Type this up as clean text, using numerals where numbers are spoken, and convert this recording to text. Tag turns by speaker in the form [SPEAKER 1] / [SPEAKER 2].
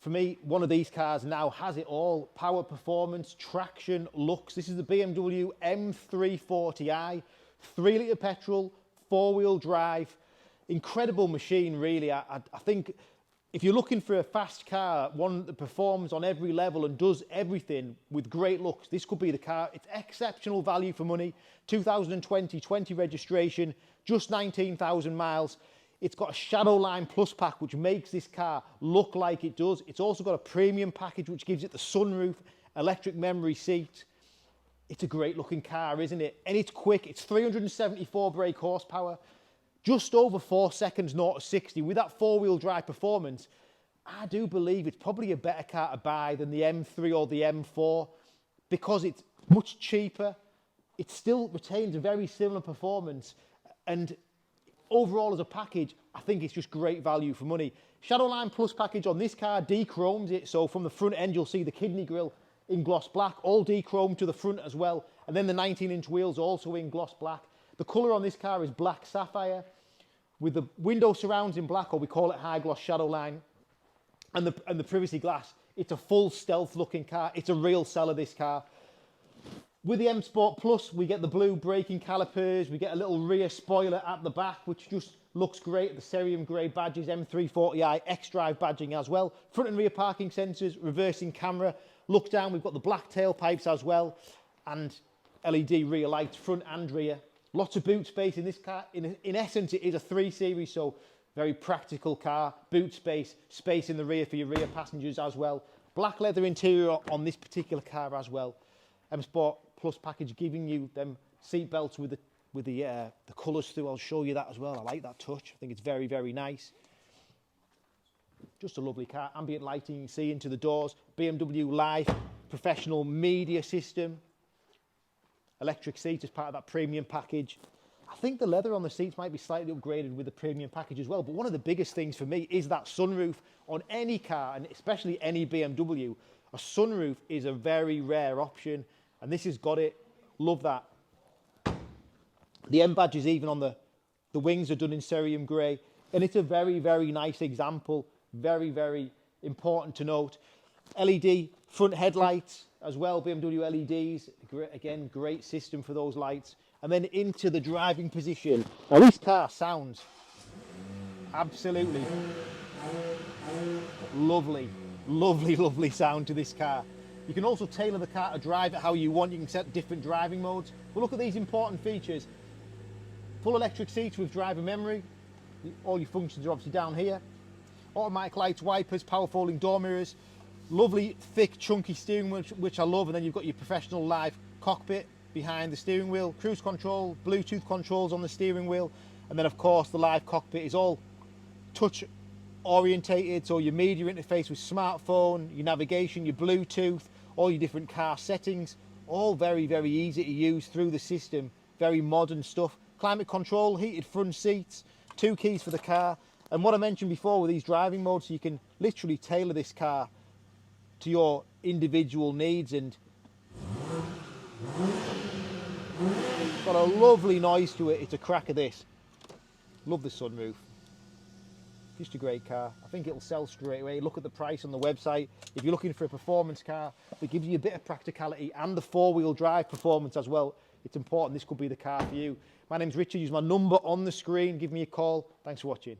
[SPEAKER 1] For me, one of these cars now has it all. Power, performance, traction, looks. This is the BMW M340i, 3-litre petrol, 4-wheel drive. Incredible machine, really. I think if you're looking for a fast car, one that performs on every level and does everything with great looks, this could be the car. It's exceptional value for money. 2020 registration, just 19,000 miles. It's got a Shadowline Plus pack, which makes this car look like it does. It's also got a premium package, which gives it the sunroof, electric memory seat. It's a great looking car, isn't it? And it's quick. It's 374 brake horsepower, just over 4 seconds 0 to 60. With that 4-wheel drive performance, I do believe it's probably a better car to buy than the M3 or the M4 because it's much cheaper. It still retains a very similar performance, and overall as a package, I think it's just great value for money. Shadowline Plus package on this car dechromes it, so from the front end you'll see the kidney grille in gloss black, all dechromed to the front as well, and then the 19-inch wheels also in gloss black. The colour on this car is black sapphire, with the window surrounds in black, or we call it high gloss Shadowline, and the privacy glass. It's a full stealth looking car. It's a real seller, this car. With the M Sport Plus, we get the blue braking calipers, we get a little rear spoiler at the back, which just looks great. The cerium grey badges, M340i, xDrive badging as well. Front and rear parking sensors, reversing camera. Look down, we've got the black tailpipes as well, and LED rear lights, front and rear. Lots of boot space in this car. In essence, it is a 3 Series, so very practical car. Boot space, space in the rear for your rear passengers as well. Black leather interior on this particular car as well. M Sport Plus package giving you them seat belts with the colours through. I'll show you that as well. I like that touch. I think it's very, very nice. Just a lovely car. Ambient lighting, you can see into the doors. BMW Live professional media system. Electric seats as part of that premium package. I think the leather on the seats might be slightly upgraded with the premium package as well, but one of the biggest things for me is that sunroof on any car, and especially any BMW. A sunroof is a very rare option, and this has got it. Love that. The M badges even on the wings are done in cerium grey, and it's a very, very nice example. Very, very important to note. LED front headlights as well, BMW LEDs. Again, great system for those lights. And then into the driving position. Now this car sounds absolutely lovely. Lovely, lovely sound to this car. You can also tailor the car to drive it how you want. You can set different driving modes. But look at these important features. Full electric seats with driver memory. All your functions are obviously down here. Automatic lights, wipers, power folding door mirrors. Lovely, thick, chunky steering wheel, which I love. And then you've got your professional live cockpit behind the steering wheel. Cruise control, Bluetooth controls on the steering wheel. And then, of course, the live cockpit is all touch orientated, so your media interface with smartphone, your navigation, your Bluetooth, all your different car settings, all very, very easy to use through the system. Very modern stuff. Climate control, heated front seats, 2 keys for the car. And what I mentioned before with these driving modes, so you can literally tailor this car to your individual needs, and got a lovely noise to it. It's a cracker, this. Love the sunroof. Just a great car. I think it'll sell straight away. Look at the price on the website. If you're looking for a performance car that gives you a bit of practicality and the 4-wheel drive performance as well, it's important this could be the car for you. My name's Richard. Use my number on the screen. Give me a call. Thanks for watching.